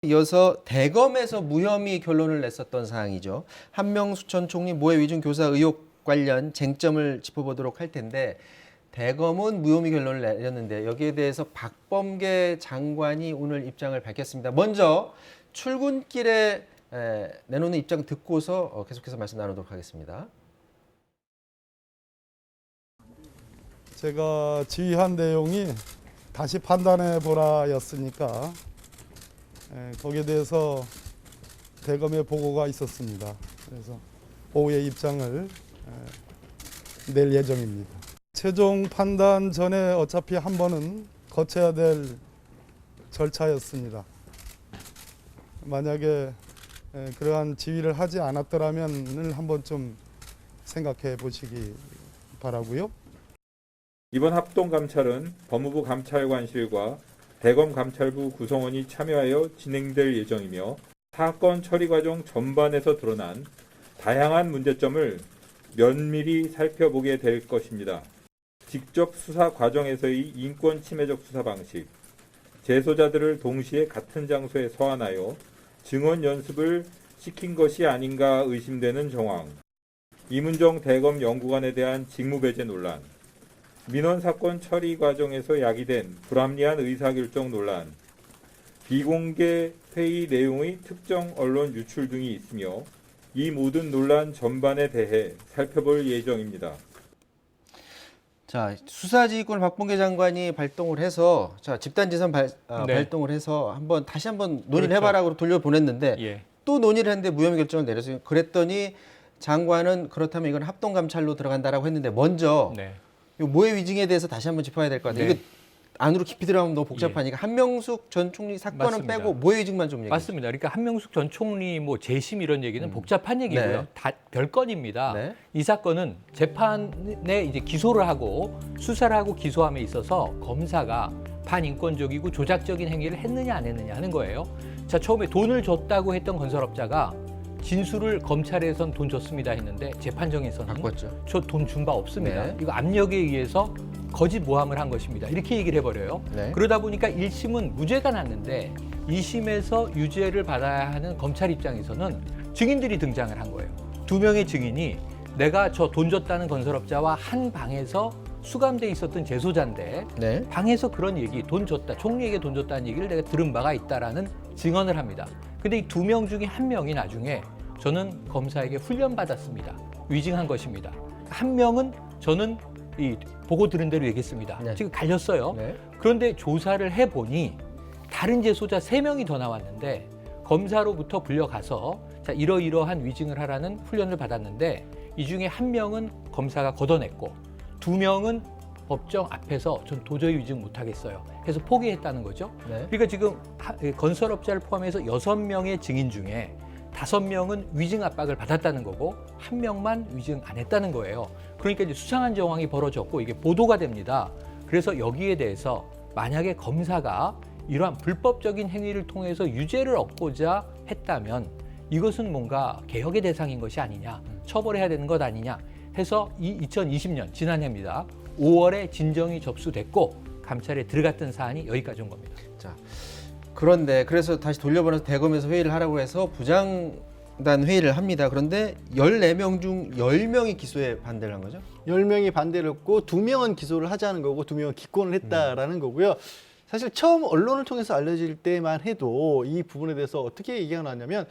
이어서 대검에서 무혐의 결론을 냈었던 사항이죠. 한명숙 전 총리 모해 위증 교사 의혹 관련 쟁점을 짚어보도록 할 텐데, 대검은 무혐의 결론을 내렸는데 여기에 대해서 박범계 장관이 오늘 입장을 밝혔습니다. 먼저 출근길에 내놓는 입장 듣고서 계속해서 말씀 나누도록 하겠습니다. 제가 지휘한 내용이 다시 판단해 보라였으니까 거기에 대해서 대검의 보고가 있었습니다. 그래서 오후에 입장을 낼 예정입니다. 최종 판단 전에 어차피 한 번은 거쳐야 될 절차였습니다. 만약에 그러한 지휘를 하지 않았더라면 한번 좀 생각해 보시기 바라고요. 이번 합동감찰은 법무부 감찰관실과 대검감찰부 구성원이 참여하여 진행될 예정이며 사건 처리 과정 전반에서 드러난 다양한 문제점을 면밀히 살펴보게 될 것입니다. 직접 수사 과정에서의 인권 침해적 수사 방식, 재소자들을 동시에 같은 장소에 소환하여 증언 연습을 시킨 것이 아닌가 의심되는 정황, 이문정 대검 연구관에 대한 직무배제 논란, 민원 사건 처리 과정에서 야기된 불합리한 의사결정 논란, 비공개 회의 내용의 특정 언론 유출 등이 있으며 이 모든 논란 전반에 대해 살펴볼 예정입니다. 자, 수사지휘권을 박범계 장관이 발동을 해서 집단지선 발동을 해서 다시 한번 논의를 그렇죠. 해봐라고 돌려보냈는데 예. 또 논의를 했는데 무혐의 결정을 내렸어요. 그랬더니 장관은 그렇다면 이건 합동감찰로 들어간다라고 했는데 먼저 네. 이 모해 위증에 대해서 다시 한번 짚어야 될 것 같아요. 네. 이게 안으로 깊이 들어가면 너무 복잡하니까 한명숙 전 총리 사건은 맞습니다. 빼고 모해 위증만 좀 얘기해 주세요. 맞습니다. 그러니까 한명숙 전 총리 재심 이런 얘기는 복잡한 얘기고요. 네. 다 별건입니다. 네. 이 사건은 재판에 이제 기소를 하고 수사를 하고 기소함에 있어서 검사가 반인권적이고 조작적인 행위를 했느냐 안 했느냐 하는 거예요. 자, 처음에 돈을 줬다고 했던 건설업자가 진술을 검찰에선 돈 줬습니다 했는데 재판정에서는 바꿨죠. 저 돈 준 바 없습니다. 네. 이거 압력에 의해서 거짓 모함을 한 것입니다. 이렇게 얘기를 해버려요. 네. 그러다 보니까 1심은 무죄가 났는데 2심에서 유죄를 받아야 하는 검찰 입장에서는 증인들이 등장을 한 거예요. 2명의 증인이 내가 저 돈 줬다는 건설업자와 한 방에서 수감돼 있었던 재소자인데 네. 방에서 그런 얘기, 돈 줬다, 총리에게 돈 줬다는 얘기를 내가 들은 바가 있다라는 증언을 합니다. 근데 이 2명 중에 1명이 나중에 저는 검사에게 훈련받았습니다. 위증한 것입니다. 1명은 저는 이 보고 들은 대로 얘기했습니다. 네. 지금 갈렸어요. 네. 그런데 조사를 해보니 다른 재소자 3명이 더 나왔는데 검사로부터 불려가서 자, 이러이러한 위증을 하라는 훈련을 받았는데 이 중에 1명은 검사가 걷어냈고 2명은 법정 앞에서 전 도저히 위증 못하겠어요. 해서 포기했다는 거죠. 네. 그러니까 지금 건설업자를 포함해서 6명의 증인 중에 5명은 위증 압박을 받았다는 거고 1명만 위증 안 했다는 거예요. 그러니까 이제 수상한 정황이 벌어졌고 이게 보도가 됩니다. 그래서 여기에 대해서 만약에 검사가 이러한 불법적인 행위를 통해서 유죄를 얻고자 했다면 이것은 뭔가 개혁의 대상인 것이 아니냐, 처벌해야 되는 것 아니냐 해서 2020년 지난해입니다. 5월에 진정이 접수됐고 감찰에 들어갔던 사안이 여기까지 온 겁니다. 자, 그런데 그래서 다시 돌려보내서 대검에서 회의를 하라고 해서 부장단 회의를 합니다. 그런데 14명 중 10명이 기소에 반대를 한 거죠? 10명이 반대를 했고 2명은 기소를 하자는 거고 2명은 기권을 했다라는 거고요. 사실 처음 언론을 통해서 알려질 때만 해도 이 부분에 대해서 어떻게 얘기가 나왔냐면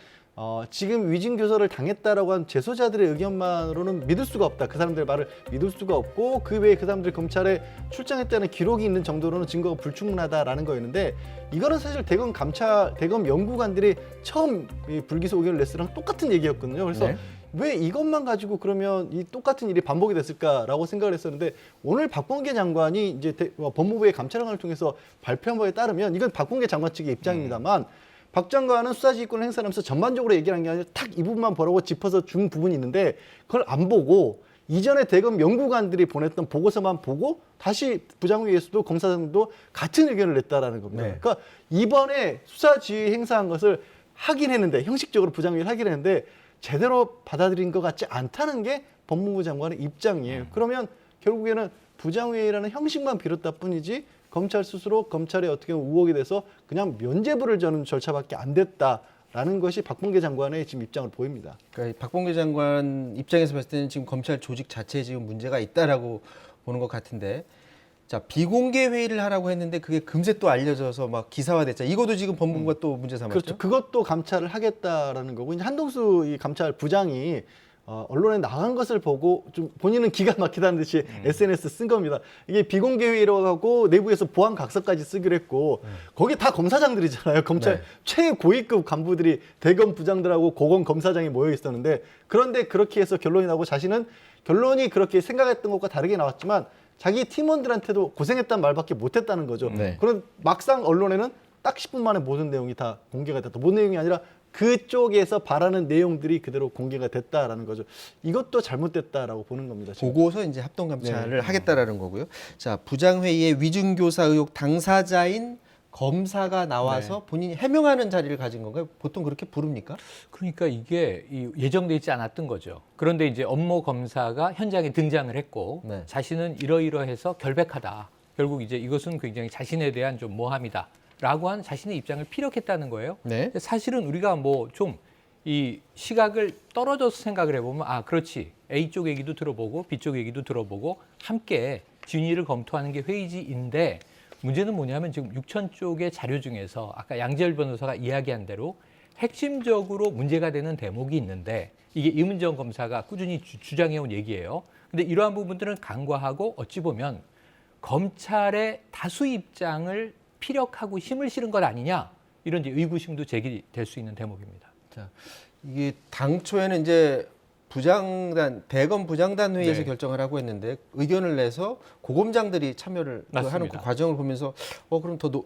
지금 위증 교사를 당했다라고 한 재소자들의 의견만으로는 믿을 수가 없다. 그 사람들의 말을 믿을 수가 없고 그 외에 그 사람들이 검찰에 출장했다는 기록이 있는 정도로는 증거가 불충분하다라는 거였는데 이거는 사실 대검 연구관들이 처음 이 불기소 의견을 냈을 때랑 똑같은 얘기였거든요. 그래서 네. 왜 이것만 가지고 그러면 이 똑같은 일이 반복이 됐을까라고 생각을 했었는데 오늘 박범계 장관이 이제 법무부의 감찰관을 통해서 발표한 바에 따르면 이건 박범계 장관 측의 입장입니다만 박 장관은 수사지휘권을 행사하면서 전반적으로 얘기를 한 게 아니라 탁 이 부분만 보라고 짚어서 준 부분이 있는데 그걸 안 보고 이전에 대검 연구관들이 보냈던 보고서만 보고 다시 부장회의에서도 검사장도 같은 의견을 냈다라는 겁니다. 네. 그러니까 이번에 수사지휘 행사한 것을 하긴 했는데 형식적으로 부장회의를 하긴 했는데 제대로 받아들인 것 같지 않다는 게 법무부 장관의 입장이에요. 그러면 결국에는 부장회의라는 형식만 빌었다 뿐이지 검찰 스스로 검찰에 어떻게 보면 우혹이 돼서 그냥 면죄부를 저는 절차밖에 안 됐다라는 것이 박범계 장관의 지금 입장을 보입니다. 그러니까 박범계 장관 입장에서 봤을 때는 지금 검찰 조직 자체에 지금 문제가 있다라고 보는 것 같은데, 자, 비공개 회의를 하라고 했는데 그게 금세 또 알려져서 막 기사화됐죠. 이것도 지금 법무부가 또 문제 삼았죠. 그렇죠. 그것도 감찰을 하겠다라는 거고, 이제 한동수 이 감찰 부장이 언론에 나간 것을 보고 좀 본인은 기가 막히다는 듯이 SNS 쓴 겁니다. 이게 비공개 회의라고 하고 내부에서 보안 각서까지 쓰기로 했고 거기 다 검사장들이잖아요. 검찰 네. 최고위급 간부들이 대검 부장들하고 고검 검사장이 모여 있었는데, 그런데 그렇게 해서 결론이 나고 자신은 결론이 그렇게 생각했던 것과 다르게 나왔지만 자기 팀원들한테도 고생했다는 말밖에 못했다는 거죠. 네. 그런 막상 언론에는 딱 10분 만에 모든 내용이 다 공개가 됐다. 모든 내용이 아니라 그쪽에서 바라는 내용들이 그대로 공개가 됐다라는 거죠. 이것도 잘못됐다라고 보는 겁니다. 지금. 보고서 이제 합동 감찰을 하겠다라는 거고요. 자, 부장회의에 위증교사 의혹 당사자인 검사가 나와서 본인이 해명하는 자리를 가진 건가요? 보통 그렇게 부릅니까? 그러니까 이게 예정돼 있지 않았던 거죠. 그런데 이제 업무 검사가 현장에 등장을 했고 네. 자신은 이러이러해서 결백하다. 결국 이제 이것은 굉장히 자신에 대한 좀 모함이다. 라고 한 자신의 입장을 피력했다는 거예요. 네. 근데 사실은 우리가 뭐 좀 이 시각을 떨어져서 생각을 해보면, 아, 그렇지. A쪽 얘기도 들어보고 B쪽 얘기도 들어보고 함께 진위를 검토하는 게 회의지인데, 문제는 뭐냐면 지금 6천 쪽의 자료 중에서 아까 양재열 변호사가 이야기한 대로 핵심적으로 문제가 되는 대목이 있는데, 이게 이문정 검사가 꾸준히 주장해온 얘기예요. 근데 이러한 부분들은 간과하고 어찌 보면 검찰의 다수 입장을 피력하고 힘을 실은 것 아니냐, 이런 이제 의구심도 제기될 수 있는 대목입니다. 자, 이게 당초에는 이제 부장단 대검 부장단 회의에서 네. 결정을 하고 했는데 의견을 내서 고검장들이 참여를 하는 그 맞습니다. 과정을 보면서 그럼 더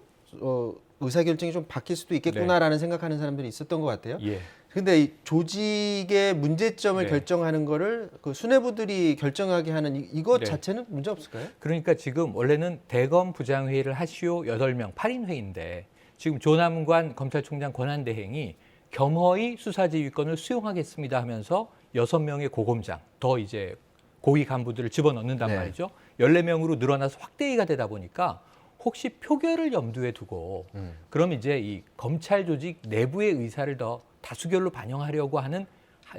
의사결정이 좀 바뀔 수도 있겠구나라는 생각하는 사람들이 있었던 것 같아요. 예. 근데 이 조직의 문제점을 네. 결정하는 거를 그 수뇌부들이 결정하게 하는 이것 네. 자체는 문제 없을까요? 그러니까 지금 원래는 대검 부장회의를 하시오 8명 8인 회의인데, 지금 조남관 검찰총장 권한대행이 겸허히 수사지휘권을 수용하겠습니다 하면서 6명의 고검장, 더 이제 고위 간부들을 집어넣는단 네. 말이죠. 14명으로 늘어나서 확대회의가 되다 보니까 혹시 표결을 염두에 두고 그럼 이제 이 검찰 조직 내부의 의사를 더 다수결로 반영하려고 하는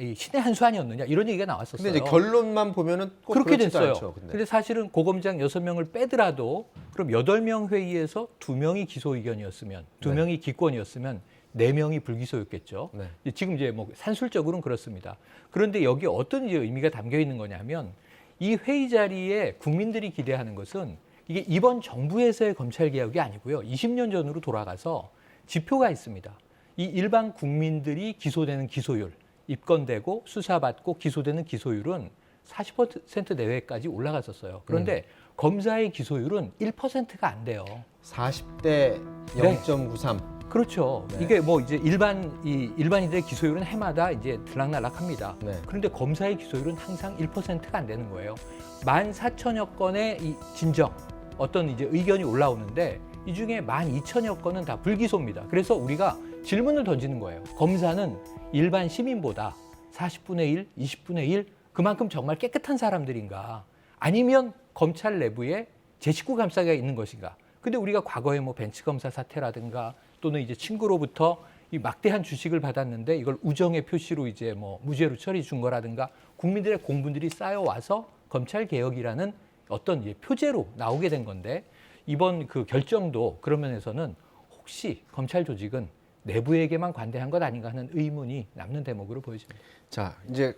이 신의 한 수 아니었느냐, 이런 얘기가 나왔었어요. 근데 이제 결론만 보면은 꼭 그렇게 그렇지도 됐어요. 않죠, 근데 사실은 고검장 6명을 빼더라도 그럼 8명 회의에서 2명이 기소 의견이었으면, 2명이 기권이었으면 4명이 불기소였겠죠. 네. 지금 이제 뭐 산술적으로는 그렇습니다. 그런데 여기 어떤 이제 의미가 담겨 있는 거냐면, 이 회의 자리에 국민들이 기대하는 것은 이게 이번 정부에서의 검찰 개혁이 아니고요. 20년 전으로 돌아가서 지표가 있습니다. 이 일반 국민들이 기소되는 기소율, 입건되고 수사받고 기소되는 기소율은 40% 내외까지 올라갔었어요. 그런데 검사의 기소율은 1%가 안 돼요. 40대 0.93. 그렇죠. 네. 이게 뭐 이제 일반인들의 기소율은 해마다 이제 들락날락합니다. 네. 그런데 검사의 기소율은 항상 1%가 안 되는 거예요. 14,000여 건의 이 진정, 어떤 이제 의견이 올라오는데 이 중에 12,000여 건은 다 불기소입니다. 그래서 우리가 질문을 던지는 거예요. 검사는 일반 시민보다 40분의 1, 20분의 1 그만큼 정말 깨끗한 사람들인가? 아니면 검찰 내부에 제 식구 감싸기가 있는 것인가? 근데 우리가 과거에 뭐 벤치 검사 사태라든가 또는 이제 친구로부터 이 막대한 주식을 받았는데 이걸 우정의 표시로 이제 뭐 무죄로 처리 준 거라든가 국민들의 공분들이 쌓여와서 검찰 개혁이라는 어떤 이제 표제로 나오게 된 건데, 이번 그 결정도 그런 면에서는 혹시 검찰 조직은 내부에게만 관대한 것 아닌가 하는 의문이 남는 대목으로 보여집니다. 자, 이제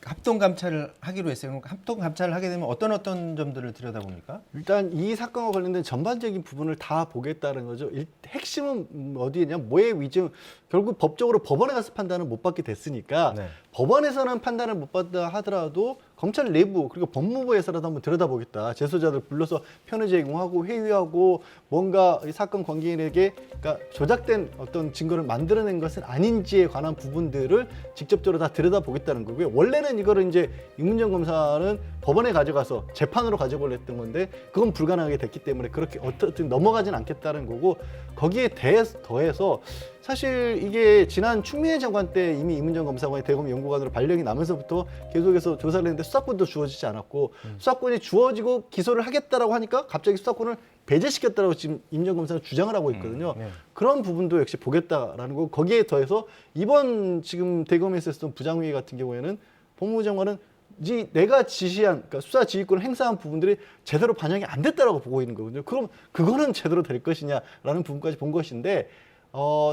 합동 감찰을 하기로 했어요. 그럼 합동 감찰을 하게 되면 어떤 점들을 들여다봅니까? 일단 이 사건과 관련된 전반적인 부분을 다 보겠다는 거죠. 핵심은 어디에냐? 모의 위증. 결국 법적으로 법원에 가서 판단을 못 받게 됐으니까 네. 법원에서는 판단을 못 받다 하더라도 검찰 내부 그리고 법무부에서라도 한번 들여다보겠다. 재소자들 불러서 편의 제공하고 회의하고 뭔가 이 사건 관계인에게 그러니까 조작된 어떤 증거를 만들어낸 것은 아닌지에 관한 부분들을 직접적으로 다 들여다보겠다는 거고요. 원래는 이거를 이제 이문정 검사는 법원에 가져가서 재판으로 가져오려 했던 건데 그건 불가능하게 됐기 때문에 그렇게 어떻든 넘어가진 않겠다는 거고, 거기에 더해서 사실 이게 지난 추미애 장관 때 이미 이문정 검사관이 대검 연구관으로 발령이 나면서부터 계속해서 조사를 했는데 수사권도 주어지지 않았고 수사권이 주어지고 기소를 하겠다라고 하니까 갑자기 수사권을 배제시켰다라고 지금 이문정 검사는 주장을 하고 있거든요. 네. 그런 부분도 역시 보겠다라는 거고 거기에 더해서 이번 지금 대검에서 했던 부장회의 같은 경우에는 법무부 장관은 내가 지시한 그러니까 수사 지휘권을 행사한 부분들이 제대로 반영이 안 됐다라고 보고 있는 거거든요. 그럼 그거는 제대로 될 것이냐라는 부분까지 본 것인데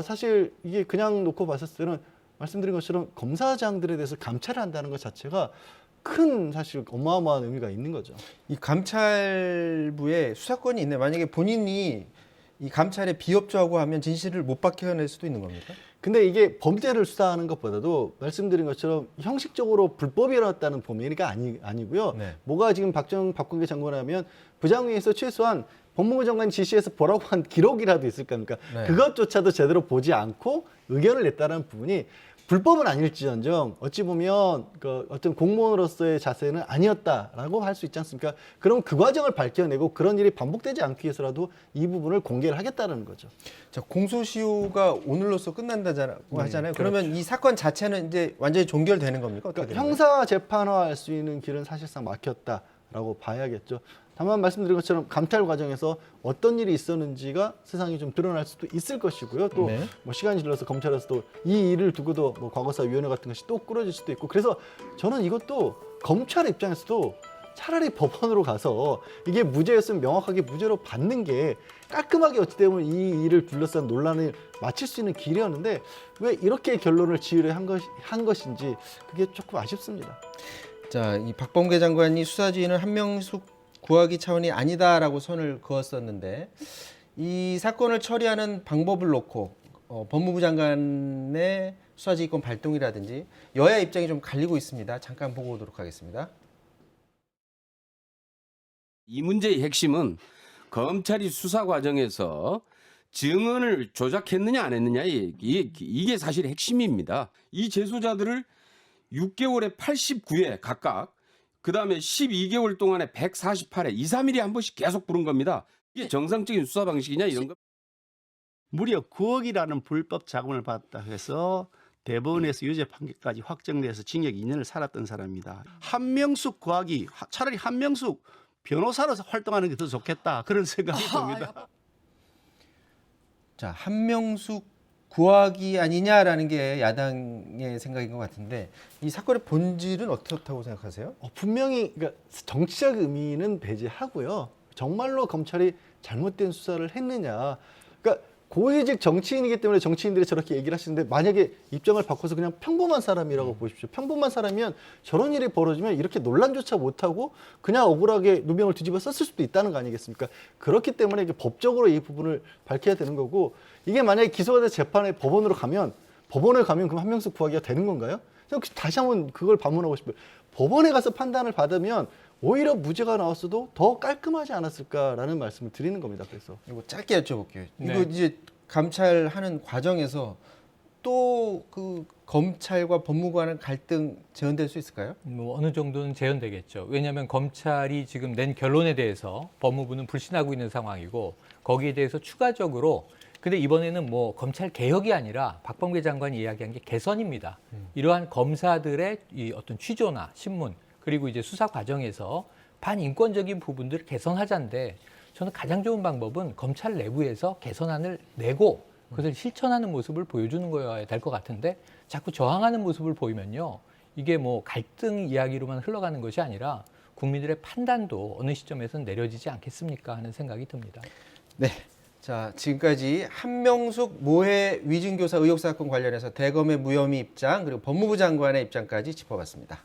사실 이게 그냥 놓고 봤을 때는 말씀드린 것처럼 검사장들에 대해서 감찰을 한다는 것 자체가 큰 사실 어마어마한 의미가 있는 거죠. 이 감찰부에 수사권이 있네. 만약에 본인이 이 감찰에 비협조하고 하면 진실을 못 밝혀낼 수도 있는 겁니까? 근데 이게 범죄를 수사하는 것보다도 말씀드린 것처럼 형식적으로 불법이 일어났다는 범위가 아니고요. 네. 뭐가 지금 박범계 장관 하면 부장회의에서 최소한 법무부 장관 지시에서 보라고 한 기록이라도 있을 겁니까? 네. 그것조차도 제대로 보지 않고 의견을 냈다는 부분이 불법은 아닐지언정 어찌 보면 그 어떤 공무원으로서의 자세는 아니었다라고 할 수 있지 않습니까? 그럼 그 과정을 밝혀내고 그런 일이 반복되지 않기 위해서라도 이 부분을 공개를 하겠다는 거죠. 자, 공소시효가 오늘로써 끝난다고 하잖아요. 그러면 이 사건 자체는 이제 완전히 종결되는 겁니까? 어떻게 그러니까 되는 거예요? 형사 재판화할 수 있는 길은 사실상 막혔다라고 봐야겠죠. 다만 말씀드린 것처럼 감찰 과정에서 어떤 일이 있었는지가 세상에 좀 드러날 수도 있을 것이고요. 또 네. 뭐 시간이 질러서 검찰에서 또 이 일을 두고도 뭐 과거사위원회 같은 것이 또 꾸려질 수도 있고 그래서 저는 이것도 검찰 입장에서도 차라리 법원으로 가서 이게 무죄였으면 명확하게 무죄로 받는 게 깔끔하게 어찌 되면 이 일을 둘러싼 논란을 마칠 수 있는 길이었는데 왜 이렇게 결론을 지으려 한 것인지 그게 조금 아쉽습니다. 자, 이 박범계 장관이 수사지휘는 한명숙 구하기 차원이 아니다라고 선을 그었었는데 이 사건을 처리하는 방법을 놓고 법무부 장관의 수사지휘권 발동이라든지 여야 입장이 좀 갈리고 있습니다. 잠깐 보고 오도록 하겠습니다. 이 문제의 핵심은 검찰이 수사 과정에서 증언을 조작했느냐 안 했느냐 이게 사실 핵심입니다. 이 재소자들을 6개월에 89회 각각 그다음에 12개월 동안에 148회 2, 3일에 한 번씩 계속 부른 겁니다. 이게 정상적인 수사 방식이냐 이런 거. 무려 9억이라는 불법 자금을 받았다 해서 대법원에서 유죄 판결까지 확정돼서 징역 2년을 살았던 사람입니다. 한명숙 구하기 차라리 한명숙 변호사로서 활동하는 게 더 좋겠다 그런 생각이 듭니다. 자, 한명숙 구하기 아니냐라는 게 야당의 생각인 것 같은데 이 사건의 본질은 어떻다고 생각하세요? 분명히 그러니까 정치적 의미는 배제하고요. 정말로 검찰이 잘못된 수사를 했느냐. 그러니까 고위직 정치인이기 때문에 정치인들이 저렇게 얘기를 하시는데 만약에 입장을 바꿔서 그냥 평범한 사람이라고 보십시오. 평범한 사람이면 저런 일이 벌어지면 이렇게 논란조차 못하고 그냥 억울하게 누명을 뒤집어 썼을 수도 있다는 거 아니겠습니까? 그렇기 때문에 이게 법적으로 이 부분을 밝혀야 되는 거고 이게 만약에 기소가 돼서 재판에 법원에 가면 그럼 한명숙 구하기가 되는 건가요? 다시 한번 그걸 반문하고 싶어요. 법원에 가서 판단을 받으면 오히려 무죄가 나왔어도 더 깔끔하지 않았을까라는 말씀을 드리는 겁니다. 그래서 이거 짧게 여쭤볼게요. 네. 이거 이제 감찰하는 과정에서 또 그 검찰과 법무부 간의 갈등 재현될 수 있을까요? 뭐 어느 정도는 재현되겠죠. 왜냐하면 검찰이 지금 낸 결론에 대해서 법무부는 불신하고 있는 상황이고 거기에 대해서 추가적으로 근데 이번에는 뭐 검찰 개혁이 아니라 박범계 장관이 이야기한 게 개선입니다. 이러한 검사들의 이 어떤 취조나 신문 그리고 이제 수사 과정에서 반인권적인 부분들을 개선하자인데 저는 가장 좋은 방법은 검찰 내부에서 개선안을 내고 그것을 실천하는 모습을 보여주는 거여야 될 것 같은데 자꾸 저항하는 모습을 보이면요. 이게 뭐 갈등 이야기로만 흘러가는 것이 아니라 국민들의 판단도 어느 시점에서는 내려지지 않겠습니까 하는 생각이 듭니다. 네. 자, 지금까지 한명숙 모해 위증교사 의혹 사건 관련해서 대검의 무혐의 입장 그리고 법무부 장관의 입장까지 짚어봤습니다.